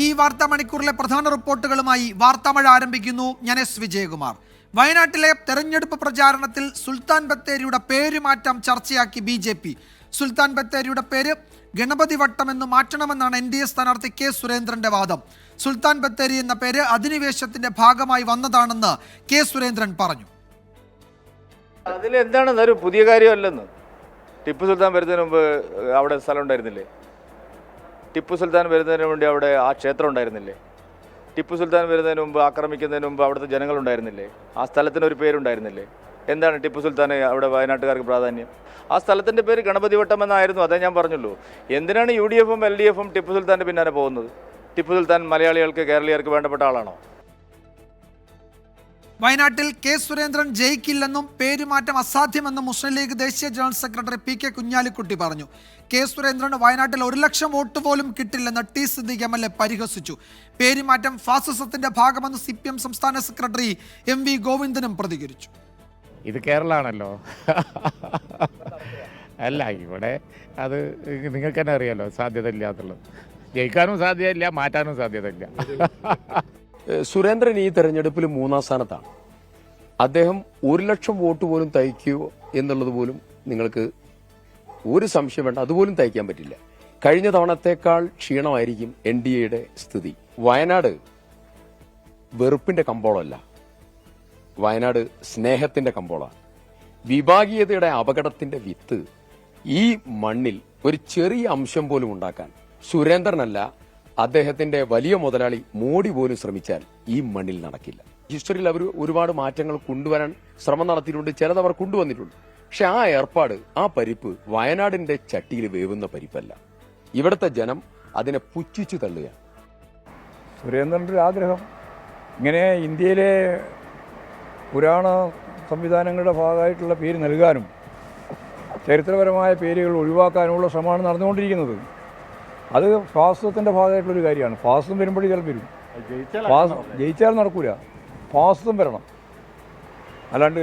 ഈ വാർത്താ മണിക്കൂറിലെ പ്രധാന റിപ്പോർട്ടുകളുമായി വാർത്താമഴ ആരംഭിക്കുന്നു. ഞാൻ എസ് വിജയകുമാർ. വയനാട്ടിലെ തെരഞ്ഞെടുപ്പ് പ്രചാരണത്തിൽ സുൽത്താൻ ബത്തേരിയുടെ പേര് മാറ്റം ചർച്ചയാക്കി BJP. സുൽത്താൻ ബത്തേരിയുടെ പേര് ഗണപതി വട്ടം എന്ന് മാറ്റണമെന്നാണ് NDA സ്ഥാനാർത്ഥി കെ സുരേന്ദ്രന്റെ വാദം. സുൽത്താൻ ബത്തേരി എന്ന പേര് അധിനിവേശത്തിന്റെ ഭാഗമായി വന്നതാണെന്ന് കെ സുരേന്ദ്രൻ പറഞ്ഞു. അതിലെന്താണ് ഒരു പുതിയ കാര്യമല്ലെന്ന്. ടിപ്പു സുൽത്താൻ വരുന്നതിന് മുമ്പ് അവിടെ സ്ഥലം ഉണ്ടായിരുന്നില്ലേ? ടിപ്പു സുൽത്താൻ വരുന്നതിന് വേണ്ടി അവിടെ ആ ക്ഷേത്രം ഉണ്ടായിരുന്നില്ലേ? ടിപ്പു സുൽത്താൻ വരുന്നതിന് മുമ്പ് ആക്രമിക്കുന്നതിന് മുമ്പ് അവിടുത്തെ ജനങ്ങളുണ്ടായിരുന്നില്ലേ? ആ സ്ഥലത്തിനൊരു പേരുണ്ടായിരുന്നില്ലേ? എന്താണ് ടിപ്പു സുൽത്താൻ അവിടെ വയനാട്ടുകാർക്ക് പ്രാധാന്യം? ആ സ്ഥലത്തിൻ്റെ പേര് ഗണപതി വട്ടം എന്നായിരുന്നു. അതേ ഞാൻ പറഞ്ഞുള്ളൂ. എന്തിനാണ് UDF-ഉം LDF-ഉം ടിപ്പു സുൽത്താൻ്റെ പിന്നാലെ പോകുന്നത്? ടിപ്പു സുൽത്താൻ മലയാളികൾക്ക് കേരളീയർക്ക് വേണ്ടപ്പെട്ട ആളാണോ? വയനാട്ടിൽ കെ സുരേന്ദ്രൻ ജയിക്കില്ലെന്നും പേരുമാറ്റം അസാധ്യമെന്നും മുസ്ലിം ലീഗ് ദേശീയ ജനറൽ സെക്രട്ടറി PK കുഞ്ഞാലിക്കുട്ടി പറഞ്ഞു. കെ സുരേന്ദ്രൻ വയനാട്ടിൽ 1 ലക്ഷം വോട്ട് പോലും കിട്ടില്ലെന്ന് T സിദ്ദീഖ് MLA പരിഹസിച്ചു. പേരുമാറ്റം ഫാസിസത്തിന്റെ ഭാഗമെന്ന് CPM സംസ്ഥാന സെക്രട്ടറി MV ഗോവിന്ദനും പ്രതികരിച്ചു. ഇത് കേരളമാണല്ലോ. അല്ല, ഇവിടെ അത് നിങ്ങൾക്ക് തന്നെ അറിയാലോ, സാധ്യത ഇല്ലാത്തുള്ളത്. ജയിക്കാനും സാധ്യതയില്ല, മാറ്റാനും സാധ്യതയില്ല. സുരേന്ദ്രൻ ഈ തെരഞ്ഞെടുപ്പിൽ 3-ാം സ്ഥാനത്താണ്. അദ്ദേഹം 1 ലക്ഷം വോട്ട് പോലും തയ്ക്കുമോ എന്നുള്ളത് പോലും നിങ്ങൾക്ക് ഒരു സംശയം വേണ്ട. അതുപോലും തയ്ക്കാൻ പറ്റില്ല. കഴിഞ്ഞ തവണത്തേക്കാൾ ക്ഷീണമായിരിക്കും NDAയുടെ സ്ഥിതി. വയനാട് വെറുപ്പിന്റെ കമ്പോളമല്ല, വയനാട് സ്നേഹത്തിന്റെ കമ്പോളമാണ്. വിഭാഗീയതയുടെ അപകടത്തിന്റെ വിത്ത് ഈ മണ്ണിൽ ഒരു ചെറിയ അംശം പോലും ഉണ്ടാക്കാൻ സുരേന്ദ്രനല്ല, അദ്ദേഹത്തിന്റെ വലിയ മുതലാളി മോഡി പോലും ശ്രമിച്ചാൽ ഈ മണ്ണിൽ നടക്കില്ല. ഹിസ്റ്ററിയിൽ അവർ ഒരുപാട് മാറ്റങ്ങൾ കൊണ്ടുവരാൻ ശ്രമം നടത്തിയിട്ടുണ്ട്, ചിലത് അവർ കൊണ്ടുവന്നിട്ടുണ്ട്. പക്ഷെ ആ ഏർപ്പാട്, ആ പരിപ്പ് വയനാടിന്റെ ചട്ടിയിൽ വേവുന്ന പരിപ്പല്ല. ഇവിടുത്തെ ജനം അതിനെ പുച്ഛിച്ചു തള്ളുകയാണ്. സുരേന്ദ്രൻ്റെ ഒരു ആഗ്രഹം ഇങ്ങനെ ഇന്ത്യയിലെ പുരാണ സംവിധാനങ്ങളുടെ ഭാഗമായിട്ടുള്ള പേര് നൽകാനും ചരിത്രപരമായ പേരുകൾ ഒഴിവാക്കാനുമുള്ള ശ്രമമാണ് നടന്നുകൊണ്ടിരിക്കുന്നത്. അത് ഫാസിസത്തിൻ്റെ ഭാഗമായിട്ടുള്ളൊരു കാര്യമാണ്. ഫാസിസം വരുമ്പോഴേ ചിലപ്പോൾ വരും. ജയിച്ചാൽ നടക്കൂല, ഫാസിസം വരണം. അല്ലാണ്ട്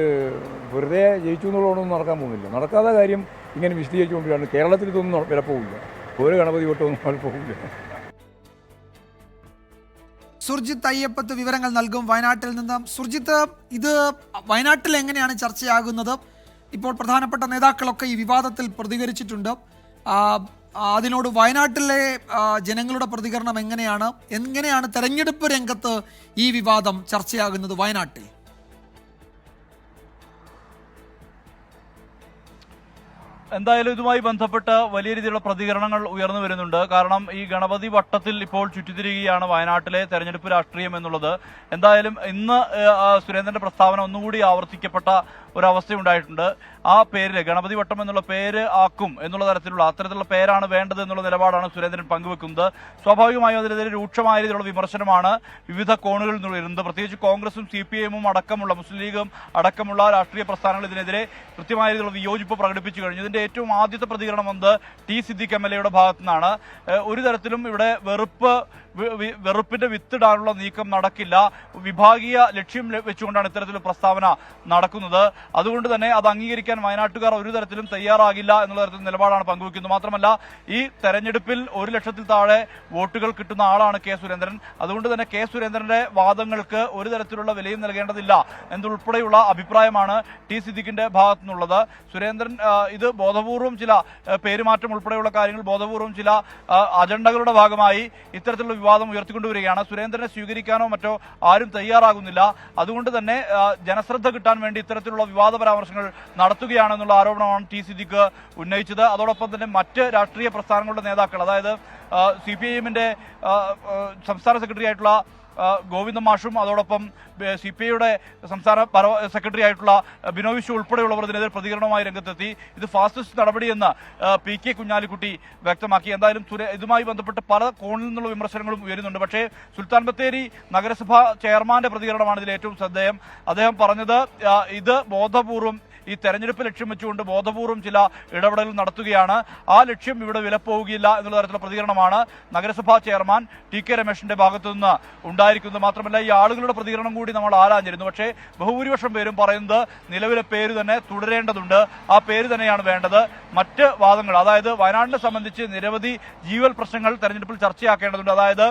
വെറുതെ ജയിച്ചു എന്നുള്ളതൊന്നും നടക്കാൻ പോകുന്നില്ല. നടക്കാത്ത കാര്യം ഇങ്ങനെ വിശദീകരിച്ചുകൊണ്ടിരിക്കുകയാണ്. കേരളത്തിൽ ഇതൊന്നും വില പോകില്ല, ഒരു ഗണപതി വട്ടമൊന്നും വില പോകില്ല. സുർജിത്ത് അയ്യപ്പത്ത് വിവരങ്ങൾ നൽകും വയനാട്ടിൽ നിന്നും. സുർജിത്ത്, ഇത് വയനാട്ടിൽ എങ്ങനെയാണ് ചർച്ചയാകുന്നത്? ഇപ്പോൾ പ്രധാനപ്പെട്ട നേതാക്കളൊക്കെ ഈ വിവാദത്തിൽ പ്രതികരിച്ചിട്ടുണ്ട്. അതിനോട് വയനാട്ടിലെ ജനങ്ങളുടെ പ്രതികരണം എങ്ങനെയാണ് തെരഞ്ഞെടുപ്പ് രംഗത്ത് ഈ വിവാദം ചർച്ചയാകുന്നത് വയനാട്ടിൽ? എന്തായാലും ഇതുമായി ബന്ധപ്പെട്ട് വലിയ രീതിയിലുള്ള പ്രതികരണങ്ങൾ ഉയർന്നു വരുന്നുണ്ട്. കാരണം ഈ ഗണപതി വട്ടത്തിൽ ഇപ്പോൾ ചുറ്റിത്തിരിയുകയാണ് വയനാട്ടിലെ തെരഞ്ഞെടുപ്പ് രാഷ്ട്രീയം എന്നുള്ളത്. എന്തായാലും ഇന്ന് സുരേന്ദ്രന്റെ പ്രസ്താവന ഒന്നുകൂടി ആവർത്തിക്കപ്പെട്ട ഒരവസ്ഥയുണ്ടായിട്ടുണ്ട്. ആ പേര് ഗണപതി വട്ടം എന്നുള്ള പേര് ആക്കും എന്നുള്ള തരത്തിലുള്ള അത്തരത്തിലുള്ള പേരാണ് വേണ്ടത് എന്നുള്ള നിലപാടാണ് സുരേന്ദ്രൻ പങ്കുവെക്കുന്നത്. സ്വാഭാവികമായും അതിനെതിരെ രൂക്ഷമായ രീതിയിലുള്ള വിമർശനമാണ് വിവിധ കോണുകളിൽ നിന്ന് വരുന്നത്. പ്രത്യേകിച്ച് കോൺഗ്രസും CPM-ഉം അടക്കമുള്ള മുസ്ലിം ലീഗും അടക്കമുള്ള രാഷ്ട്രീയ പ്രസ്ഥാനങ്ങൾ ഇതിനെതിരെ കൃത്യമായ രീതിയിലുള്ള വിയോജിപ്പ് പ്രകടിപ്പിച്ചു കഴിഞ്ഞു. ഇതിന്റെ ഏറ്റവും ആദ്യത്തെ പ്രതികരണം വന്നത് T സിദ്ദീഖ് MLA-യുടെ ഭാഗത്തു നിന്നാണ്. ഒരു തരത്തിലും ഇവിടെ വെറുപ്പിന്റെ വിത്തിടാനുള്ള നീക്കം നടക്കില്ല, വിഭാഗീയ ലക്ഷ്യം വെച്ചുകൊണ്ടാണ് ഇത്തരത്തിലുള്ള പ്രസ്താവന നടക്കുന്നത്. അതുകൊണ്ട് തന്നെ അത് അംഗീകരിക്കാൻ വയനാട്ടുകാർ ഒരു തരത്തിലും തയ്യാറാകില്ല എന്നുള്ള തരത്തിൽ നിലപാടാണ് പങ്കുവെക്കുന്നത്. മാത്രമല്ല, ഈ തെരഞ്ഞെടുപ്പിൽ 1 ലക്ഷത്തിൽ താഴെ വോട്ടുകൾ കിട്ടുന്ന ആളാണ് കെ സുരേന്ദ്രൻ. അതുകൊണ്ട് തന്നെ കെ സുരേന്ദ്രന്റെ വാദങ്ങൾക്ക് ഒരു തരത്തിലുള്ള വിലയും നൽകേണ്ടതില്ല എന്നുൾപ്പെടെയുള്ള അഭിപ്രായമാണ് T സിദ്ദീഖിന്റെ ഭാഗത്തു നിന്നുള്ളത്. സുരേന്ദ്രൻ ഇത് ബോധപൂർവം ചില പേരുമാറ്റം ഉൾപ്പെടെയുള്ള കാര്യങ്ങൾ ബോധപൂർവം ചില അജണ്ടകളുടെ ഭാഗമായി ഇത്തരത്തിലുള്ള വിവാദം ഉയർത്തിക്കൊണ്ടുവരികയാണ്. സുരേന്ദ്രനെ സ്വീകരിക്കാനോ മറ്റോ ആരും തയ്യാറാകുന്നില്ല. അതുകൊണ്ട് തന്നെ ജനശ്രദ്ധ കിട്ടാൻ വേണ്ടി ഇത്തരത്തിലുള്ള വിവാദ പരാമർശങ്ങൾ നടത്തുകയാണെന്നുള്ള ആരോപണമാണ് T സിദ്ദീഖ് ഉന്നയിച്ചത്. അതോടൊപ്പം തന്നെ മറ്റ് രാഷ്ട്രീയ പ്രസ്ഥാനങ്ങളുടെ നേതാക്കൾ, അതായത് CPIM-ന്റെ സംസ്ഥാന സെക്രട്ടറി ആയിട്ടുള്ള ഗോവിന്ദ മാഷും അതോടൊപ്പം CPI-യുടെ സംസ്ഥാന സെക്രട്ടറി ആയിട്ടുള്ള ബിനോയ് വിശ്വ ഉൾപ്പെടെയുള്ളവർ ഇതിനെതിരെ പ്രതികരണവുമായി രംഗത്തെത്തി. ഇത് ഫാസിസ്റ്റ് നടപടിയെന്ന് PK കുഞ്ഞാലിക്കുട്ടി വ്യക്തമാക്കി. എന്തായാലും ഇതുമായി ബന്ധപ്പെട്ട് പല കോണിൽ നിന്നുള്ള വിമർശനങ്ങളും ഉയരുന്നുണ്ട്. പക്ഷേ സുൽത്താൻ ബത്തേരി നഗരസഭാ ചെയർമാന്റെ പ്രതികരണമാണ് ഇതിൽ ഏറ്റവും ശ്രദ്ധേയം. അദ്ദേഹം പറഞ്ഞത് ഇത് ബോധപൂർവം ഈ തെരഞ്ഞെടുപ്പ് ലക്ഷ്യം വെച്ചുകൊണ്ട് ബോധപൂർവം ചില ഇടപെടലുകൾ നടത്തുകയാണ്. ആ ലക്ഷ്യം ഇവിടെ വിലപ്പോവുകയില്ല എന്നുള്ള തരത്തിലുള്ള പ്രതികരണമാണ് നഗരസഭാ ചെയർമാൻ ടി.കെ. രമേശിന്റെ ഭാഗത്തു നിന്ന് ഉണ്ടായിരിക്കുന്നത്. മാത്രമല്ല ഈ ആളുകളുടെ പ്രതികരണം കൂടി നമ്മൾ ആരാഞ്ഞിരുന്നു. പക്ഷേ ബഹുഭൂരിപക്ഷം പേരും പറയുന്നത് നിലവിലെ പേര് തന്നെ തുടരേണ്ടതുണ്ട്, ആ പേര് തന്നെയാണ് വേണ്ടത്. മറ്റ് വാദങ്ങൾ, അതായത് വയനാടിനെ സംബന്ധിച്ച് നിരവധി ജീവൽ പ്രശ്നങ്ങൾ തെരഞ്ഞെടുപ്പിൽ ചർച്ചയാക്കേണ്ടതുണ്ട്. അതായത്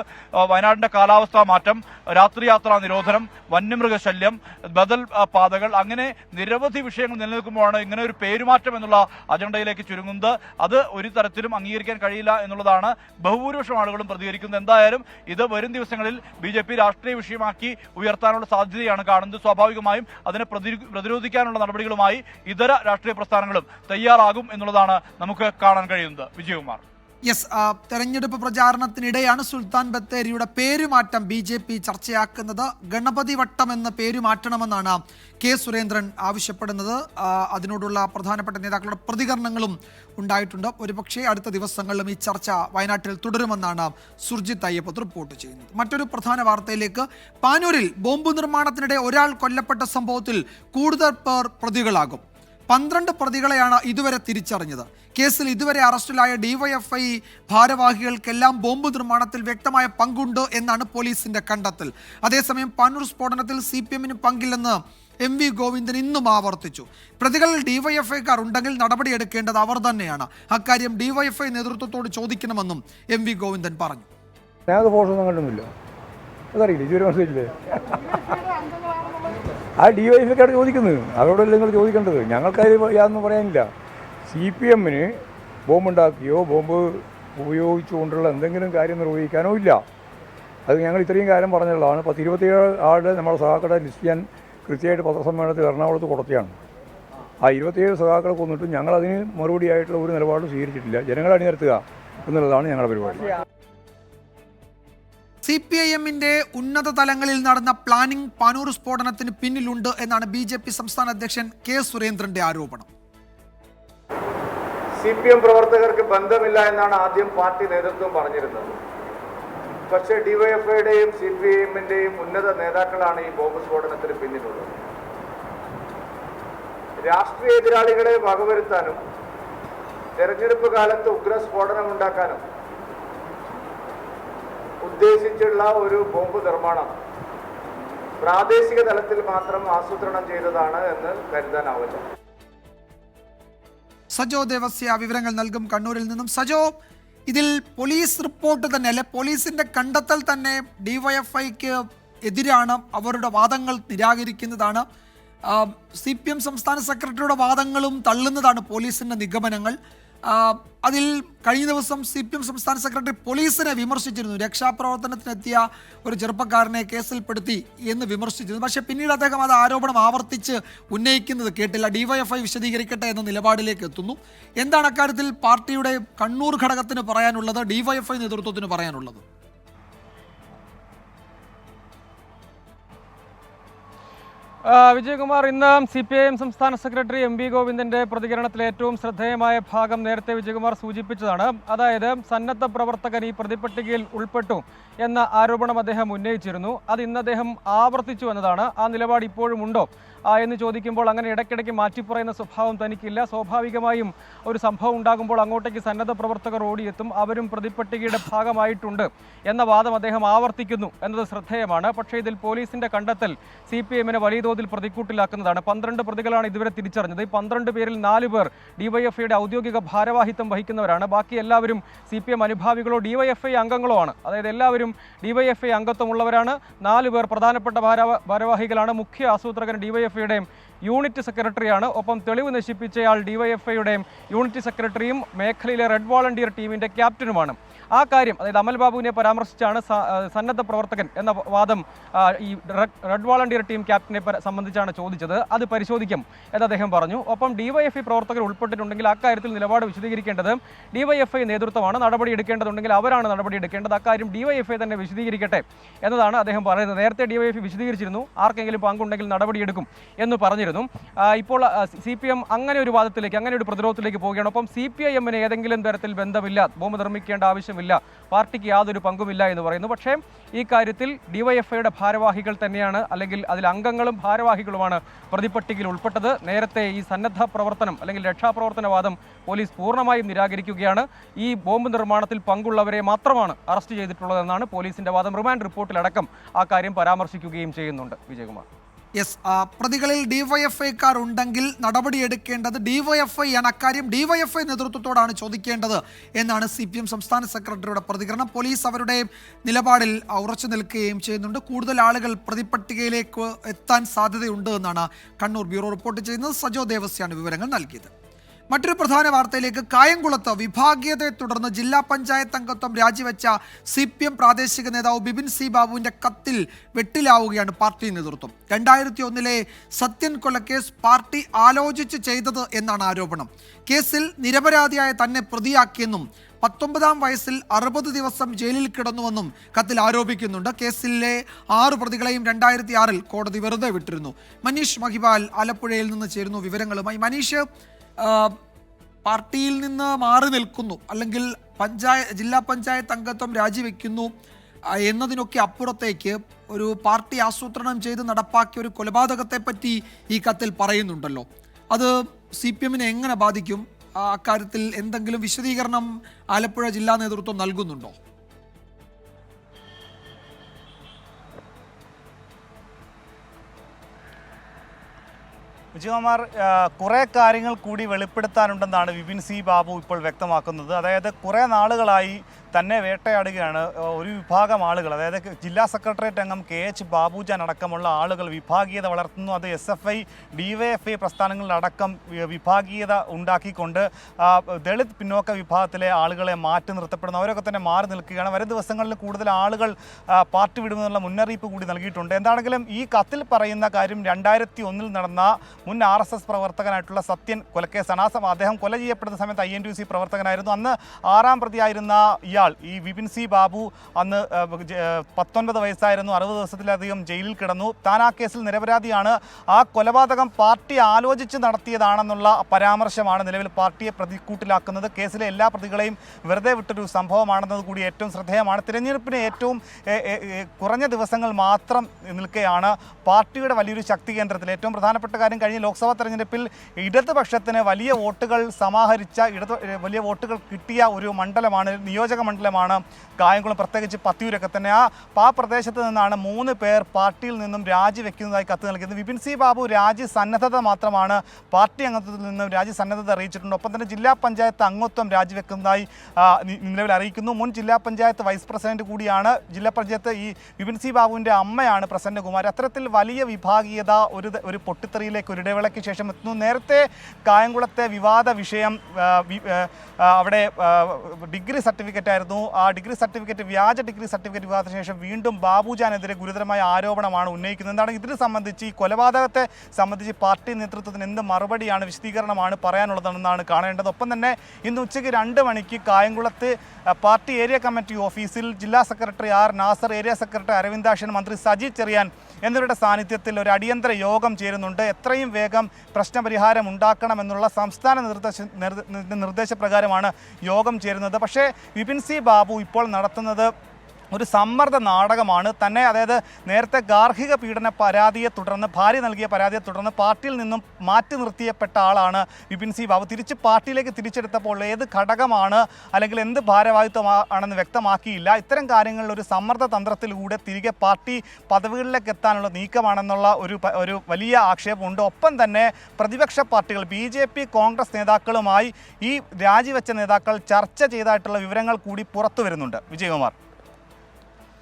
വയനാടിന്റെ കാലാവസ്ഥാ മാറ്റം, രാത്രിയാത്രാ നിരോധനം, വന്യമൃഗശല്യം, ബദൽ പാതകൾ, അങ്ങനെ നിരവധി വിഷയങ്ങൾ നിലനിൽക്കുമ്പോഴാണ് ഇങ്ങനെ ഒരു പേരുമാറ്റം എന്നുള്ള അജണ്ടയിലേക്ക് ചുരുങ്ങുന്നത്. അത് ഒരു തരത്തിലും അംഗീകരിക്കാൻ കഴിയില്ല എന്നുള്ളതാണ് ബഹുഭൂരിപക്ഷം ആളുകളും പ്രതികരിക്കുന്നത്. എന്തായാലും ഇത് വരും ദിവസങ്ങളിൽ BJP രാഷ്ട്രീയ വിഷയമാക്കി ഉയർത്താനുള്ള സാധ്യതയാണ് കാണുന്നത്. സ്വാഭാവികമായും അതിനെ പ്രതിരോധിക്കാനുള്ള നടപടികളുമായി ഇതര രാഷ്ട്രീയ പ്രസ്ഥാനങ്ങളും തയ്യാറാകും എന്നുള്ളതാണ് നമുക്ക് കാണാൻ കഴിയുന്നത്. വിജയകുമാർ. യെസ്, തെരഞ്ഞെടുപ്പ് പ്രചാരണത്തിനിടെയാണ് സുൽത്താൻ ബത്തേരിയുടെ പേരുമാറ്റം BJP ചർച്ചയാക്കുന്നത്. ഗണപതി വട്ടം എന്ന പേര് മാറ്റണമെന്നാണ് കെ സുരേന്ദ്രൻ ആവശ്യപ്പെടുന്നത്. അതിനോടുള്ള പ്രധാനപ്പെട്ട നേതാക്കളുടെ പ്രതികരണങ്ങളും ഉണ്ടായിട്ടുണ്ട്. ഒരുപക്ഷെ അടുത്ത ദിവസങ്ങളിലും ഈ ചർച്ച വയനാട്ടിൽ തുടരുമെന്നാണ് സുർജിത് അയ്യപ്പത്ത് റിപ്പോർട്ട് ചെയ്യുന്നത്. മറ്റൊരു പ്രധാന വാർത്തയിലേക്ക്. പാനൂരിൽ ബോംബ് നിർമ്മാണത്തിനിടെ ഒരാൾ കൊല്ലപ്പെട്ട സംഭവത്തിൽ കൂടുതൽ പേർ പ്രതികളാകും. 12 പ്രതികളെയാണ് ഇതുവരെ തിരിച്ചറിഞ്ഞത്. കേസിൽ ഇതുവരെ അറസ്റ്റിലായ DYFI ഭാരവാഹികൾക്കെല്ലാം ബോംബ് നിർമ്മാണത്തിൽ വ്യക്തമായ പങ്കുണ്ട് എന്നാണ് പോലീസിന്റെ കണ്ടെത്തൽ. അതേസമയം പാനൂർ സ്ഫോടനത്തിൽ CPM-ന് പങ്കില്ലെന്ന് MV ഗോവിന്ദൻ ഇന്നും ആവർത്തിച്ചു. പ്രതികളിൽ DYFI-ക്കാർ ഉണ്ടെങ്കിൽ നടപടിയെടുക്കേണ്ടത് അവർ തന്നെയാണ്. അക്കാര്യം DYFI നേതൃത്വത്തോട് ചോദിക്കണമെന്നും MV ഗോവിന്ദൻ പറഞ്ഞു. കണ്ടില്ല, അതറിയില്ല, ഇതുവരെ മനസ്സിലില്ലേ? ആ DYFI-ക്കാർ ചോദിക്കുന്നത്, അവരോടല്ല നിങ്ങൾ ചോദിക്കേണ്ടത്. ഞങ്ങൾക്കതിൽ യാതൊന്നും പറയാനില്ല. CPM-ന് ബോംബുണ്ടാക്കിയോ ബോംബ് ഉപയോഗിച്ചുകൊണ്ടുള്ള എന്തെങ്കിലും കാര്യം നിർവഹിക്കാനോ ഇല്ല. അത് ഞങ്ങൾ ഇത്രയും കാര്യം പറഞ്ഞുള്ളതാണ്. 27 ആളുടെ നമ്മുടെ സഹാക്കളുടെ ലിസ്റ്റ് ഞാൻ കൃത്യമായിട്ട് പത്രസമ്മേളനത്തിൽ എറണാകുളത്ത് കൊടുത്തതാണ്. ആ 27 സഹാക്കളെ കൊന്നിട്ടും ഞങ്ങളതിന് മറുപടിയായിട്ടുള്ള ഒരു നിലപാട് സ്വീകരിച്ചിട്ടില്ല. ജനങ്ങളെ അണിനിരത്തുക എന്നുള്ളതാണ് ഞങ്ങളുടെ പരിപാടി. CPIM-ന്റെ ഉന്നത തലങ്ങളിൽ നടന്ന പ്ലാനിംഗ് പാനൂർ സ്ഫോടനത്തിന് പിന്നിലുണ്ട് എന്നാണ് BJP സംസ്ഥാന അധ്യക്ഷൻ കെ സുരേന്ദ്രന്റെ ആരോപണം. CPM പ്രവർത്തകർക്ക് ബന്ധമില്ല എന്നാണ് ആദ്യം പാർട്ടി നേതൃത്വം പറഞ്ഞിരുന്നത്. പക്ഷേ DYFI-യുടെയും CPIM-ന്റെയും ഉന്നത നേതാക്കളാണ് ഈ ബോംബ് സ്ഫോടനത്തിന് പിന്നിലുള്ളത്. രാഷ്ട്രീയ എതിരാളികളെ വകവരുത്താനും തെരഞ്ഞെടുപ്പ് കാലത്ത് ഉഗ്രസ്ഫോടനം ഉണ്ടാക്കാനും ഉദ്ദേശിച്ചുള്ള ഒരു ബോംബ് നിർമ്മാണം പ്രാദേശിക തലത്തിൽ മാത്രം ആസൂത്രണം ചെയ്തതാണ് എന്ന് കരുതാനാവില്ല. സജോ ദേവസ്യ വിവരങ്ങൾ നൽകും കണ്ണൂരിൽ നിന്നും. സജോ, ഇതിൽ പോലീസ് റിപ്പോർട്ട് തന്നെ, അല്ലെ പോലീസിന്റെ കണ്ടെത്തൽ തന്നെ DYFI-ക്ക് എതിരാണ്, അവരുടെ വാദങ്ങൾ നിരാകരിക്കുന്നതാണ്. CPM സംസ്ഥാന സെക്രട്ടറിയുടെ വാദങ്ങളും തള്ളുന്നതാണ് പോലീസിന്റെ നിഗമനങ്ങൾ. അതിൽ കഴിഞ്ഞ ദിവസം CPM സംസ്ഥാന സെക്രട്ടറി പോലീസിനെ വിമർശിച്ചിരുന്നു. രക്ഷാപ്രവർത്തനത്തിനെത്തിയ ഒരു ചെറുപ്പക്കാരനെ കേസിൽപ്പെടുത്തി എന്ന് വിമർശിച്ചിരുന്നു. പക്ഷേ പിന്നീട് അദ്ദേഹം അത് ആരോപണം ആവർത്തിച്ച് ഉന്നയിക്കുന്നത് കേട്ടില്ല. DYFI വിശദീകരിക്കട്ടെ എന്ന നിലപാടിലേക്ക് എത്തുന്നു. എന്താണ് അക്കാര്യത്തിൽ പാർട്ടിയുടെ കണ്ണൂർ ഘടകത്തിന് പറയാനുള്ളത്, DYFI നേതൃത്വത്തിന് പറയാനുള്ളത്? വിജയകുമാർ, ഇന്ന് CPIM സംസ്ഥാന സെക്രട്ടറി MV ഗോവിന്ദന്റെ പ്രതികരണത്തിലെ ഏറ്റവും ശ്രദ്ധേയമായ ഭാഗം നേരത്തെ വിജയകുമാർ സൂചിപ്പിച്ചതാണ്. അതായത് സന്നദ്ധ പ്രവർത്തകൻ ഈ പ്രതിപട്ടികയിൽ ഉൾപ്പെട്ടു എന്ന ആരോപണം അദ്ദേഹം ഉന്നയിച്ചിരുന്നു. അത് ഇന്ന് അദ്ദേഹം ആവർത്തിച്ചു എന്നതാണ്. ആ നിലപാട് ഇപ്പോഴും ഉണ്ടോ എന്ന് ചോദിക്കുമ്പോൾ അങ്ങനെ ഇടയ്ക്കിടയ്ക്ക് മാറ്റിപ്പറയുന്ന സ്വഭാവം തനിക്കില്ല. സ്വാഭാവികമായും ഒരു സംഭവം ഉണ്ടാകുമ്പോൾ അങ്ങോട്ടേക്ക് സന്നദ്ധ പ്രവർത്തകർ ഓടിയെത്തും, അവരും പ്രതിപട്ടികയുടെ ഭാഗമായിട്ടുണ്ട് എന്ന വാദം അദ്ദേഹം ആവർത്തിക്കുന്നു എന്നത് ശ്രദ്ധേയമാണ്. പക്ഷേ ഇതിൽ പോലീസിന്റെ കണ്ടെത്തൽ CPM-നെ വലിയ തോതിൽ പ്രതിക്കൂട്ടിലാക്കുന്നതാണ്. 12 പ്രതികളാണ് ഇതുവരെ തിരിച്ചറിഞ്ഞത്. ഈ 12 പേരിൽ 4 പേർ DYFI-യുടെ ഔദ്യോഗിക ഭാരവാഹിത്വം വഹിക്കുന്നവരാണ്. ബാക്കി എല്ലാവരും CPM അനുഭാവികളോ DYFI അംഗങ്ങളോ ആണ്. അതായത് എല്ലാവരും DYFI അംഗത്വമുള്ളവരാണ്. 4 പേർ പ്രധാനപ്പെട്ട ഭാരവാഹികളാണ്. മുഖ്യ ആസൂത്രകൻ DYFI-യുടെയും യൂണിറ്റ് സെക്രട്ടറിയാണ്. ഒപ്പം തെളിവ് നശിപ്പിച്ചയാൾ DYFI-യുടെയും യൂണിറ്റ് സെക്രട്ടറിയും മേഖലയിലെ റെഡ് വോളണ്ടിയർ ടീമിന്റെ ക്യാപ്റ്റനുമാണ്. ആ കാര്യം, അതായത് അമൽ ബാബുവിനെ പരാമർശിച്ചാണ് സന്നദ്ധ പ്രവർത്തകൻ എന്ന വാദം ഈ റെഡ് വോളണ്ടിയർ ടീം ക്യാപ്റ്റനെ സംബന്ധിച്ചാണ് ചോദിച്ചത്. അത് പരിശോധിക്കും എന്ന് അദ്ദേഹം പറഞ്ഞു. ഒപ്പം DYFI പ്രവർത്തകർ ഉൾപ്പെട്ടിട്ടുണ്ടെങ്കിൽ അക്കാര്യത്തിൽ നിലപാട് വിശദീകരിക്കേണ്ടത് DYFI നേതൃത്വമാണ്. നടപടി എടുക്കേണ്ടതുണ്ടെങ്കിൽ അവരാണ് നടപടി എടുക്കേണ്ടത്. അക്കാര്യം DYFI തന്നെ വിശദീകരിക്കട്ടെ എന്നതാണ് അദ്ദേഹം പറയുന്നത്. നേരത്തെ DYFI വിശദീകരിച്ചിരുന്നു, ആർക്കെങ്കിലും പങ്കുണ്ടെങ്കിൽ നടപടിയെടുക്കും എന്ന് പറഞ്ഞിരുന്നു. തുടങ്ങിയിരുന്നു. ഇപ്പോൾ CPM അങ്ങനെ ഒരു വാദത്തിലേക്ക്, അങ്ങനെ ഒരു പ്രതിരോധത്തിലേക്ക് പോവുകയാണ്. ഒപ്പം CPIM-ന് ഏതെങ്കിലും തരത്തിൽ ബന്ധമില്ല, ബോംബ് നിർമ്മിക്കേണ്ട ആവശ്യമില്ല, പാർട്ടിക്ക് യാതൊരു പങ്കുമില്ല എന്ന് പറയുന്നു. പക്ഷേ ഈ കാര്യത്തിൽ DYFIയുടെ ഭാരവാഹികൾ തന്നെയാണ്, അല്ലെങ്കിൽ അതിൽ അംഗങ്ങളും ഭാരവാഹികളുമാണ് പ്രതിപട്ടികയിൽ ഉൾപ്പെട്ടത്. നേരത്തെ ഈ സന്നദ്ധ പ്രവർത്തനം അല്ലെങ്കിൽ രക്ഷാപ്രവർത്തനവാദം പോലീസ് പൂർണ്ണമായും നിരാകരിക്കുകയാണ്. ഈ ബോംബ് നിർമ്മാണത്തിൽ പങ്കുള്ളവരെ മാത്രമാണ് അറസ്റ്റ് ചെയ്തിട്ടുള്ളതെന്നാണ് പോലീസിന്റെ വാദം. റിമാൻഡ് റിപ്പോർട്ടിലടക്കം ആ കാര്യം പരാമർശിക്കുകയും ചെയ്യുന്നുണ്ട്. വിജയകുമാർ. യെസ്, പ്രതികളിൽ ഡിവൈഎഫ്ഐക്കാർ ഉണ്ടെങ്കിൽ നടപടിയെടുക്കേണ്ടത് DYFI ആണ്. അക്കാര്യം DYFI നേതൃത്വത്തോടാണ് ചോദിക്കേണ്ടത് എന്നാണ് CPM സംസ്ഥാന സെക്രട്ടറിയുടെ പ്രതികരണം. പോലീസ് അവരുടെ നിലപാടിൽ ഉറച്ചു നിൽക്കുകയും ചെയ്യുന്നുണ്ട്. കൂടുതൽ ആളുകൾ പ്രതിപട്ടികയിലേക്ക് എത്താൻ സാധ്യതയുണ്ട് എന്നാണ് കണ്ണൂർ ബ്യൂറോ റിപ്പോർട്ട് ചെയ്യുന്നത്. സജോ ദേവസ്യാണ് വിവരങ്ങൾ നൽകിയത്. മറ്റൊരു പ്രധാന വാർത്തയിലേക്ക്. കായംകുളത്ത് വിഭാഗീയതയെ തുടർന്ന് ജില്ലാ പഞ്ചായത്ത് അംഗത്വം രാജിവെച്ച CPM പ്രാദേശിക നേതാവ് ബിപിൻ സി ബാബുവിന്റെ കത്തിൽ വെട്ടിലാവുകയാണ് പാർട്ടി നേതൃത്വം. 2001-ലെ സത്യൻ കൊലക്കേസ് പാർട്ടി ആലോചിച്ച് ചെയ്തത് എന്നാണ് ആരോപണം. കേസിൽ നിരപരാധിയായ തന്നെ പ്രതിയാക്കിയെന്നും 19-ാം വയസ്സിൽ 60 ദിവസം ജയിലിൽ കിടന്നുവെന്നും കത്തിൽ ആരോപിക്കുന്നുണ്ട്. കേസിലെ 6 പ്രതികളെയും 2006-ൽ കോടതി വെറുതെ വിട്ടിരുന്നു. മനീഷ് മഹിപാൽ ആലപ്പുഴയിൽ നിന്ന് ചേരുന്നു വിവരങ്ങളുമായി. മനീഷ്, പാർട്ടിയിൽ നിന്ന് മാറി നിൽക്കുന്നു, അല്ലെങ്കിൽ ജില്ലാ പഞ്ചായത്ത് അംഗത്വം രാജിവെക്കുന്നു എന്നതിനൊക്കെ അപ്പുറത്തേക്ക് ഒരു പാർട്ടി ആസൂത്രണം ചെയ്ത് നടപ്പാക്കിയ ഒരു കൊലപാതകത്തെ പറ്റി ഈ കത്തിൽ പറയുന്നുണ്ടല്ലോ. അത് CPM-നെ എങ്ങനെ ബാധിക്കും? അക്കാര്യത്തിൽ എന്തെങ്കിലും വിശദീകരണം ആലപ്പുഴ ജില്ലാ നേതൃത്വം നൽകുന്നുണ്ടോ? വിജയകുമാർ, കുറേ കാര്യങ്ങൾ കൂടി വെളിപ്പെടുത്താനുണ്ടെന്നാണ് ബിപിൻ സി ബാബു ഇപ്പോൾ വ്യക്തമാക്കുന്നത്. അതായത് കുറേ നാളുകളായി തന്നെ വേട്ടയാടുകയാണ് ഒരു വിഭാഗം ആളുകൾ. അതായത് ജില്ലാ സെക്രട്ടേറിയറ്റ് അംഗം KH ബാബുജാൻ അടക്കമുള്ള ആളുകൾ വിഭാഗീയത വളർത്തുന്നു. അത് SFI DYFI പ്രസ്ഥാനങ്ങളിലടക്കം വിഭാഗീയത ഉണ്ടാക്കിക്കൊണ്ട് ദളിത് പിന്നോക്ക വിഭാഗത്തിലെ ആളുകളെ മാറ്റി നിർത്തപ്പെടുന്നു. അവരൊക്കെ തന്നെ മാറി നിൽക്കുകയാണ്. വരും ദിവസങ്ങളിൽ കൂടുതൽ ആളുകൾ പാർട്ടി വിടുമെന്നുള്ള മുന്നറിയിപ്പ് കൂടി നൽകിയിട്ടുണ്ട്. എന്താണെങ്കിലും ഈ കത്തിൽ പറയുന്ന കാര്യം 2001-ൽ നടന്ന മുൻ RSS പ്രവർത്തകനായിട്ടുള്ള സത്യൻ കൊലക്കേസാണ്. അദ്ദേഹം കൊല ചെയ്യപ്പെടുന്ന സമയത്ത് INTUC പ്രവർത്തകനായിരുന്നു. അന്ന് 6-ാം പ്രതിയായിരുന്ന ഇയാൾ, ഈ ബിപിൻ സി ബാബു, അന്ന് 19 വയസ്സായിരുന്നു. 60 ദിവസത്തിലധികം ജയിലിൽ കിടന്നു. താൻ ആ കേസിൽ നിരപരാധിയാണ്. ആ കൊലപാതകം പാർട്ടി ആലോചിച്ച് നടത്തിയതാണെന്നുള്ള പരാമർശമാണ് നിലവിൽ പാർട്ടിയെ പ്രതിക്കൂട്ടിലാക്കുന്നത്. കേസിലെ എല്ലാ പ്രതികളെയും വെറുതെ വിട്ടൊരു സംഭവമാണെന്നത് കൂടി ഏറ്റവും ശ്രദ്ധേയമാണ്. തിരഞ്ഞെടുപ്പിന് ഏറ്റവും കുറഞ്ഞ ദിവസങ്ങൾ മാത്രം നിൽക്കെയാണ് പാർട്ടിയുടെ വലിയൊരു ശക്തി കേന്ദ്രത്തിൽ. ഏറ്റവും പ്രധാനപ്പെട്ട കാര്യം, കഴിഞ്ഞ ലോക്സഭാ തെരഞ്ഞെടുപ്പിൽ ഇടതുപക്ഷത്തിന് വലിയ വോട്ടുകൾ സമാഹരിച്ച, വലിയ വോട്ടുകൾ കിട്ടിയ ഒരു മണ്ഡലമാണ്, നിയോജക മണ്ഡലമാണ് കായംകുളം, പ്രത്യേകിച്ച് പത്തിയൂരൊക്കെ തന്നെ. ആ പ്രദേശത്ത് നിന്നാണ് 3 പേർ പാർട്ടിയിൽ നിന്നും രാജിവെക്കുന്നതായി കത്ത് നൽകിയത്. ബിപിൻ സി ബാബു രാജി സന്നദ്ധത മാത്രമാണ്, പാർട്ടി അംഗത്വത്തിൽ നിന്നും രാജി സന്നദ്ധത അറിയിച്ചിട്ടുണ്ട്. ഒപ്പം തന്നെ ജില്ലാ പഞ്ചായത്ത് അംഗത്വം രാജിവെക്കുന്നതായി നിലവിൽ അറിയിക്കുന്നു. മുൻ ജില്ലാ പഞ്ചായത്ത് വൈസ് പ്രസിഡന്റ് കൂടിയാണ്. ജില്ലാ പഞ്ചായത്ത് ഈ ബിപിൻ സി ബാബുവിൻ്റെ അമ്മയാണ് പ്രസന്ന കുമാരി. അത്തരത്തിൽ വലിയ വിഭാഗീയത ഒരു പൊട്ടിത്തെറിയിലേക്ക് ഒരു ഇടവേളയ്ക്ക് ശേഷം എത്തുന്നു. നേരത്തെ കായംകുളത്തെ വിവാദ വിഷയം അവിടെ ഡിഗ്രി സർട്ടിഫിക്കറ്റ് ആയിരുന്നു. ആ വ്യാജ ഡിഗ്രി സർട്ടിഫിക്കറ്റ് വിവാദത്തിന് ശേഷം വീണ്ടും ബാബുജാനെതിരെ ഗുരുതരമായ ആരോപണമാണ് ഉന്നയിക്കുന്നത്. എന്താണ് ഇതിനെ സംബന്ധിച്ച്, ഈ കൊലപാതകത്തെ സംബന്ധിച്ച് പാർട്ടി നേതൃത്വത്തിന് എന്ത് മറുപടിയാണ്, വിശദീകരണമാണ് പറയാനുള്ളതെന്നാണ് കാണേണ്ടത്. ഒപ്പം തന്നെ ഇന്ന് ഉച്ചയ്ക്ക് 2 മണിക്ക് കായംകുളത്ത് പാർട്ടി ഏരിയ കമ്മിറ്റി ഓഫീസിൽ ജില്ലാ secretary R Nasar, area secretary Aravindakshan, മന്ത്രി സജി ചെറിയാൻ എന്നിവരുടെ സാന്നിധ്യത്തിൽ ഒരു അടിയന്തര യോഗം ചേരുന്നുണ്ട്. എത്രയും വേഗം പ്രശ്നപരിഹാരം ഉണ്ടാക്കണമെന്നുള്ള സംസ്ഥാന നിർദ്ദേശപ്രകാരമാണ് യോഗം ചേരുന്നത്. പക്ഷേ ബിപിൻ സി ബാബു ഇപ്പോൾ നടത്തുന്നത് ഒരു സമ്മർദ്ദ നാടകമാണ്. തന്നെ, അതായത് നേരത്തെ ഗാർഹിക പീഡന പരാതിയെ തുടർന്ന്, ഭാര്യ നൽകിയ പരാതിയെ തുടർന്ന് പാർട്ടിയിൽ നിന്നും മാറ്റി നിർത്തിയപ്പെട്ട ആളാണ് ബിപിൻ സി ബാബു. പാർട്ടിയിലേക്ക് തിരിച്ചെടുത്തപ്പോൾ ഏത് ഘടകമാണ് അല്ലെങ്കിൽ എന്ത് ഭാരവാഹിത്വമാണെന്ന് വ്യക്തമാക്കിയില്ല. ഇത്തരം കാര്യങ്ങളിൽ ഒരു സമ്മർദ്ദ തന്ത്രത്തിലൂടെ തിരികെ പാർട്ടി പദവികളിലേക്ക് എത്താനുള്ള നീക്കമാണെന്നുള്ള ഒരു വലിയ ആക്ഷേപമുണ്ട്. ഒപ്പം തന്നെ പ്രതിപക്ഷ പാർട്ടികൾ, BJP, കോൺഗ്രസ് നേതാക്കളുമായി ഈ രാജിവെച്ച നേതാക്കൾ ചർച്ച ചെയ്തതായിട്ടുള്ള വിവരങ്ങൾ കൂടി പുറത്തു വരുന്നുണ്ട്. വിജയകുമാർ.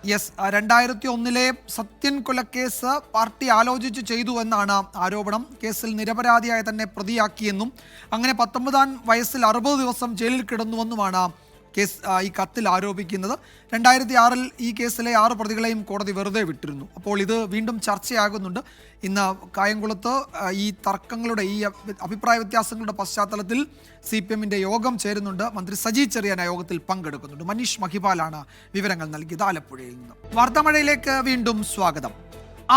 യെസ്, 2001-ലെ സത്യൻ കൊലക്കേസ് പാർട്ടി ആലോചിച്ച് ചെയ്തു എന്നാണ് ആരോപണം. കേസിൽ നിരപരാധിയായ തന്നെ പ്രതിയാക്കിയെന്നും അങ്ങനെ 19-ാം വയസ്സിൽ 60 ദിവസം ജയിലിൽ കിടന്നുവെന്നുമാണ് ഈ കത്തിൽ ആരോപിക്കുന്നത്. 2006-ൽ ഈ കേസിലെ 6 പ്രതികളെയും കോടതി വെറുതെ വിട്ടിരുന്നു. അപ്പോൾ ഇത് വീണ്ടും ചർച്ചയാകുന്നുണ്ട്. ഇന്ന് കായംകുളത്ത് ഈ തർക്കങ്ങളുടെ, ഈ അഭിപ്രായ വ്യത്യാസങ്ങളുടെ പശ്ചാത്തലത്തിൽ CPM-ന്റെ യോഗം ചേരുന്നുണ്ട്. മന്ത്രി സജി ചെറിയാൻ ആ യോഗത്തിൽ പങ്കെടുക്കുന്നുണ്ട്. മനീഷ് മഹിപാലാണ് വിവരങ്ങൾ നൽകിയത് ആലപ്പുഴയിൽ നിന്ന്. വാർത്താമഴയിലേക്ക് വീണ്ടും സ്വാഗതം.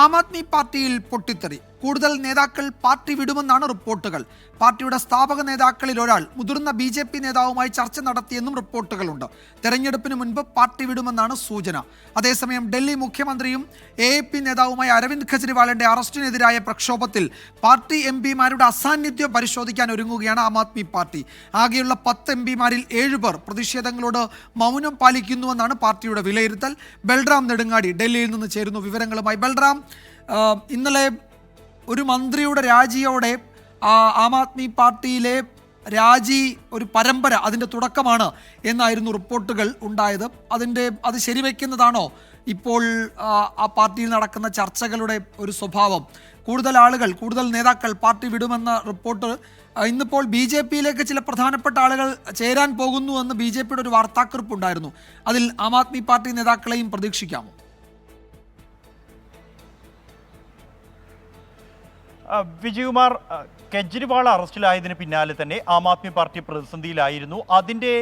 ആം ആദ്മി പാർട്ടിയിൽ പൊട്ടിത്തെറി. കൂടുതൽ നേതാക്കൾ പാർട്ടി വിടുമെന്നാണ് റിപ്പോർട്ടുകൾ. പാർട്ടിയുടെ സ്ഥാപക നേതാക്കളിൽ ഒരാൾ മുതിർന്ന BJP നേതാവുമായി ചർച്ച നടത്തിയെന്നും റിപ്പോർട്ടുകളുണ്ട്. തെരഞ്ഞെടുപ്പിന് മുൻപ് പാർട്ടി വിടുമെന്നാണ് സൂചന. അതേസമയം ഡൽഹി മുഖ്യമന്ത്രിയും AAP നേതാവുമായ അരവിന്ദ് കെജ്രിവാളിന്റെ അറസ്റ്റിനെതിരായ പ്രക്ഷോഭത്തിൽ പാർട്ടി MPമാരുടെ അസാന്നിധ്യം പരിശോധിക്കാൻ ഒരുങ്ങുകയാണ് ആം ആദ്മി പാർട്ടി. ആകെയുള്ള 10 MPമാരിൽ 7 പേർ പ്രതിഷേധങ്ങളോട് മൗനം പാലിക്കുന്നുവെന്നാണ് പാർട്ടിയുടെ വിലയിരുത്തൽ. ബൽറാം നെടുങ്ങാടി ഡൽഹിയിൽ നിന്ന് ചേരുന്നു വിവരങ്ങളുമായി. ബൽറാം, ഇന്നലെ ഒരു മന്ത്രിയുടെ രാജിയോടെ ആം ആദ്മി പാർട്ടിയിലെ രാജി ഒരു പരമ്പര അതിൻ്റെ തുടക്കമാണ് എന്നായിരുന്നു റിപ്പോർട്ടുകൾ ഉണ്ടായത്. അത് ശരിവെക്കുന്നതാണോ ഇപ്പോൾ ആ പാർട്ടിയിൽ നടക്കുന്ന ചർച്ചകളുടെ ഒരു സ്വഭാവം? കൂടുതൽ നേതാക്കൾ പാർട്ടി വിടുമെന്ന റിപ്പോർട്ട്. ഇന്നിപ്പോൾ BJPയിലേക്ക് ചില പ്രധാനപ്പെട്ട ആളുകൾ ചേരാൻ പോകുന്നുവെന്ന് BJPയുടെ ഒരു വാർത്താക്കുറിപ്പുണ്ടായിരുന്നു. അതിൽ ആം ആദ്മി പാർട്ടി നേതാക്കളെയും പ്രതീക്ഷിക്കാമോ? വിജയകുമാർ, കെജ്രിവാൾ അറസ്റ്റിലായതിന് പിന്നാലെ തന്നെ ആം ആദ്മി പാർട്ടി പ്രതിസന്ധിയിലായിരുന്നു. അതിൻ്റെ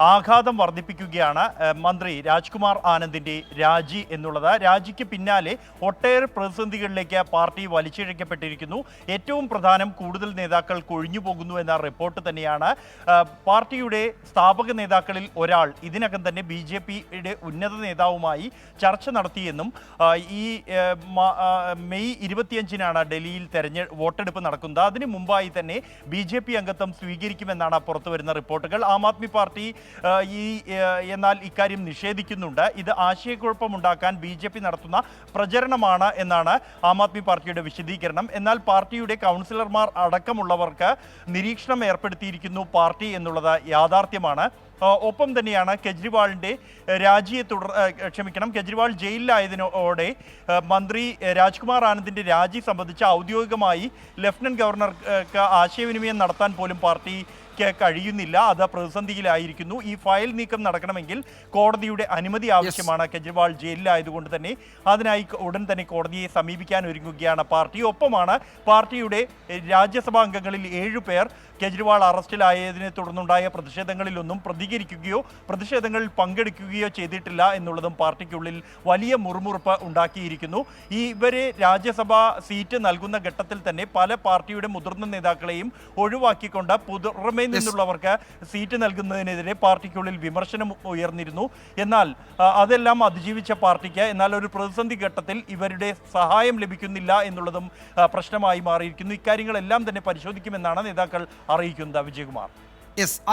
ആഘാതം വർദ്ധിപ്പിക്കുകയാണ് മന്ത്രി രാജ്കുമാർ ആനന്ദിൻ്റെ രാജി എന്നുള്ളത്. രാജിക്ക് പിന്നാലെ ഒട്ടേറെ പ്രതിസന്ധികളിലേക്ക് പാർട്ടി വലിച്ചിഴക്കപ്പെട്ടിരിക്കുന്നു. ഏറ്റവും പ്രധാനം കൂടുതൽ നേതാക്കൾ കൊഴിഞ്ഞു പോകുന്നു എന്ന റിപ്പോർട്ട് തന്നെയാണ്. പാർട്ടിയുടെ സ്ഥാപക നേതാക്കളിൽ ഒരാൾ ഇതിനകം തന്നെ BJPയുടെ ഉന്നത നേതാവുമായി ചർച്ച നടത്തിയെന്നും ഈ മെയ് 25-നാണ് ഡൽഹിയിൽ വോട്ടെടുപ്പ് നടക്കുന്നത്. അതിന് മുമ്പായി തന്നെ BJP അംഗത്വം സ്വീകരിക്കുമെന്നാണ് പുറത്തുവരുന്ന റിപ്പോർട്ടുകൾ. ആം ആദ്മി പാർട്ടി എന്നാൽ ഇക്കാര്യം നിഷേധിക്കുന്നുണ്ട്. ഇത് ആശയക്കുഴപ്പമുണ്ടാക്കാൻ BJP നടത്തുന്ന പ്രചരണമാണ് എന്നാണ് ആം ആദ്മി പാർട്ടിയുടെ വിശദീകരണം. എന്നാൽ പാർട്ടിയുടെ കൗൺസിലർമാർ അടക്കമുള്ളവർക്ക് നിരീക്ഷണം ഏർപ്പെടുത്തിയിരിക്കുന്നു പാർട്ടി എന്നുള്ളത് യാഥാർത്ഥ്യമാണ്. ഒപ്പം തന്നെയാണ് കെജ്രിവാളിൻ്റെ കെജ്രിവാൾ ജയിലിലായതിനോടെ മന്ത്രി രാജ്കുമാർ ആനന്ദിൻ്റെ രാജി സംബന്ധിച്ച് ഔദ്യോഗികമായി ലഫ്റ്റനന്റ് ഗവർണർക്ക് ആശയവിനിമയം നടത്താൻ പോലും പാർട്ടിക്ക് കഴിയുന്നില്ല. അത് പ്രതിസന്ധിയിലായിരിക്കുന്നു. ഈ ഫയൽ നീക്കം നടക്കണമെങ്കിൽ കോടതിയുടെ അനുമതി ആവശ്യമാണ്. കെജ്രിവാൾ ജയിലിലായതുകൊണ്ട് തന്നെ അതിനായി ഉടൻ തന്നെ കോടതിയെ സമീപിക്കാൻ ഒരുങ്ങുകയാണ് പാർട്ടി. ഒപ്പമാണ് പാർട്ടിയുടെ രാജ്യസഭാ അംഗങ്ങളിൽ 7 പേർ കെജ്രിവാൾ അറസ്റ്റിലായതിനെ തുടർന്നുണ്ടായ പ്രതിഷേധങ്ങളിലൊന്നും പ്രതികരിക്കുകയോ പ്രതിഷേധങ്ങളിൽ പങ്കെടുക്കുകയോ ചെയ്തിട്ടില്ല എന്നുള്ളതും പാർട്ടിക്കുള്ളിൽ വലിയ മുറുമുറുപ്പ് ഉണ്ടാക്കിയിരിക്കുന്നു. ഇവരെ രാജ്യസഭാ സീറ്റ് നൽകുന്ന ഘട്ടത്തിൽ തന്നെ പല പാർട്ടിയുടെ മുതിർന്ന നേതാക്കളെയും ഒഴിവാക്കിക്കൊണ്ട് പുറമേ നിന്നുള്ളവർക്ക് സീറ്റ് നൽകുന്നതിനെതിരെ പാർട്ടിക്കുള്ളിൽ വിമർശനം ഉയർന്നിരുന്നു. എന്നാൽ അതെല്ലാം അതിജീവിച്ച പാർട്ടിക്ക് എന്നാൽ ഒരു പ്രതിസന്ധി ഘട്ടത്തിൽ ഇവരുടെ സഹായം ലഭിക്കുന്നില്ല എന്നുള്ളതും പ്രശ്നമായി മാറിയിരിക്കുന്നു. ഇക്കാര്യങ്ങളെല്ലാം തന്നെ പരിശോധിക്കുമെന്നാണ് നേതാക്കൾ അറിയിക്കുന്നത്. വിജയകുമാർ,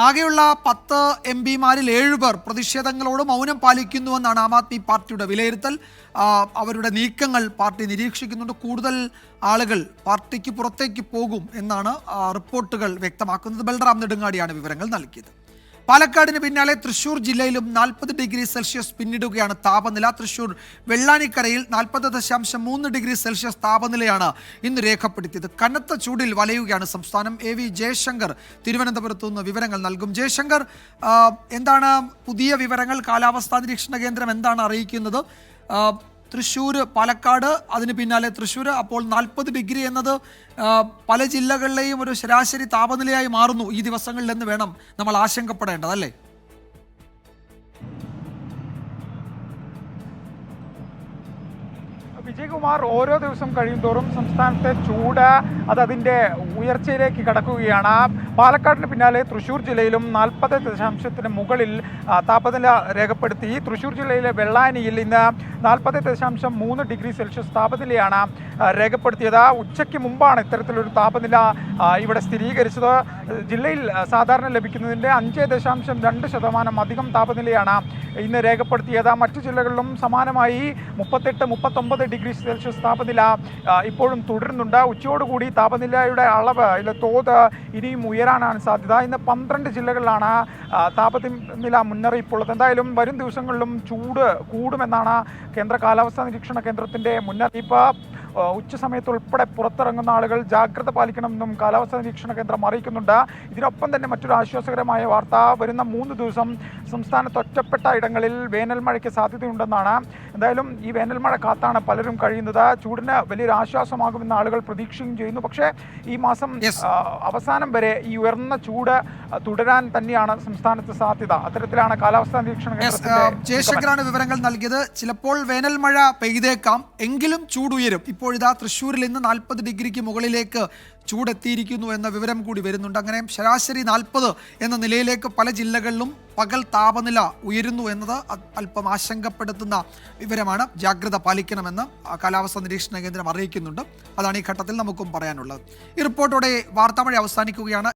ആകെയുള്ള 10 MPമാരിൽ 7 പേർ പ്രതിഷേധങ്ങളോട് മൗനം പാലിക്കുന്നുവെന്നാണ് ആം ആദ്മി പാർട്ടിയുടെ വിലയിരുത്തൽ. അവരുടെ നീക്കങ്ങൾ പാർട്ടി നിരീക്ഷിക്കുന്നുണ്ട്. കൂടുതൽ ആളുകൾ പാർട്ടിക്ക് പുറത്തേക്ക് പോകും എന്നാണ് റിപ്പോർട്ടുകൾ വ്യക്തമാക്കുന്നത്. ബൽറാം നെടുങ്ങാടിയാണ് വിവരങ്ങൾ നൽകിയത്. പാലക്കാടിന് പിന്നാലെ തൃശൂർ ജില്ലയിലും 40 ഡിഗ്രി സെൽഷ്യസ് പിന്നിടുകയാണ് താപനില. തൃശൂർ വെള്ളാനിക്കരയിൽ 40.3 ഡിഗ്രി സെൽഷ്യസ് താപനിലയാണ് ഇന്ന് രേഖപ്പെടുത്തിയത്. കനത്ത ചൂടിൽ വലയുകയാണ് സംസ്ഥാനം. AV ജയശങ്കർ തിരുവനന്തപുരത്തു നിന്ന് വിവരങ്ങൾ നൽകും. ജയശങ്കർ, എന്താണ് പുതിയ വിവരങ്ങൾ? കാലാവസ്ഥാ നിരീക്ഷണ കേന്ദ്രം എന്താണ് അറിയിക്കുന്നത്? തൃശ്ശൂർ, പാലക്കാട്, അതിന് പിന്നാലെ തൃശ്ശൂർ. അപ്പോൾ 40 ഡിഗ്രി എന്നത് പല ജില്ലകളിലെയും ഒരു ശരാശരി താപനിലയായി മാറുന്നു ഈ ദിവസങ്ങളിൽ എന്ന് വേണം നമ്മൾ ആശങ്കപ്പെടേണ്ടത്, അല്ലേ? വിജയകുമാർ, ഓരോ ദിവസം കഴിയുന്തോറും സംസ്ഥാനത്തെ ചൂട് അതിൻ്റെ ഉയർച്ചയിലേക്ക് കടക്കുകയാണ്. പാലക്കാടിന് പിന്നാലെ തൃശ്ശൂർ ജില്ലയിലും 40.ന് മുകളിൽ താപനില രേഖപ്പെടുത്തി. തൃശ്ശൂർ ജില്ലയിലെ വെള്ളാനിയിൽ ഇന്ന് 40.3 ഡിഗ്രി സെൽഷ്യസ് താപനിലയാണ് രേഖപ്പെടുത്തിയത്. ഉച്ചയ്ക്ക് മുമ്പാണ് ഇത്തരത്തിലൊരു താപനില ഇവിടെ സ്ഥിരീകരിച്ചത്. ജില്ലയിൽ സാധാരണ ലഭിക്കുന്നതിൻ്റെ 5.2% അധികം താപനിലയാണ് ഇന്ന് രേഖപ്പെടുത്തിയത്. മറ്റു ജില്ലകളിലും സമാനമായി 38-39 ഡിഗ്രി സെൽഷ്യസ് താപനില ഇപ്പോഴും തുടരുന്നുണ്ട്. ഉച്ചയോടുകൂടി താപനിലയുടെ അളവ് തോത് ഇനിയും ഉയരാനാണ് സാധ്യത. ഇന്ന് 12 ജില്ലകളിലാണ് താപനില മുന്നറിയിപ്പുള്ളത്. എന്തായാലും വരും ദിവസങ്ങളിലും ചൂട് കൂടുമെന്നാണ് കേന്ദ്ര കാലാവസ്ഥാ നിരീക്ഷണ കേന്ദ്രത്തിൻ്റെ മുന്നറിയിപ്പ്. ഉച്ച സമയത്ത് ഉൾപ്പെടെ പുറത്തിറങ്ങുന്ന ആളുകൾ ജാഗ്രത പാലിക്കണമെന്നും കാലാവസ്ഥാ നിരീക്ഷണ കേന്ദ്രം അറിയിക്കുന്നുണ്ട്. ഇതിനൊപ്പം തന്നെ മറ്റൊരു ആശ്വാസകരമായ വാർത്ത, വരുന്ന 3 ദിവസം സംസ്ഥാനത്ത് ഒറ്റപ്പെട്ട ഇടങ്ങളിൽ വേനൽ മഴയ്ക്ക് സാധ്യതയുണ്ടെന്നാണ്. എന്തായാലും ഈ വേനൽ മഴ കാത്താണ് പലരും കഴിയുന്നത്. ചൂടിന് വലിയൊരു ആശ്വാസമാകുമെന്ന് ആളുകൾ പ്രതീക്ഷിക്കുകയും ചെയ്യുന്നു. പക്ഷേ ഈ മാസം അവസാനം വരെ ഈ ഉയർന്ന ചൂട് തുടരാൻ തന്നെയാണ് സംസ്ഥാനത്ത് സാധ്യത. അത്തരത്തിലാണ് കാലാവസ്ഥാ നിരീക്ഷണ കേന്ദ്രത്തിന്റെ ജയശങ്കറാണ് വിവരങ്ങൾ നൽകിയത്. ചിലപ്പോൾ വേനൽ മഴ പെയ്തേക്കാം, എങ്കിലും ചൂടുയരും. ഇപ്പോഴിതാ തൃശ്ശൂരിൽ ഇന്ന് 40 ഡിഗ്രിക്ക് മുകളിലേക്ക് ചൂടെത്തിയിരിക്കുന്നു എന്ന വിവരം കൂടി വരുന്നുണ്ട്. അങ്ങനെ ശരാശരി 40 എന്ന നിലയിലേക്ക് പല ജില്ലകളിലും പകൽ താപനില ഉയരുന്നു എന്നത് അല്പം ആശങ്കപ്പെടുത്തുന്ന വിവരമാണ്. ജാഗ്രത പാലിക്കണമെന്ന് കാലാവസ്ഥാ നിരീക്ഷണ കേന്ദ്രം അറിയിക്കുന്നുണ്ട്. അതാണ് ഈ ഘട്ടത്തിൽ നമുക്കും പറയാനുള്ളത്. ഈ റിപ്പോർട്ടോടെ വാർത്താമഴ അവസാനിക്കുകയാണ്.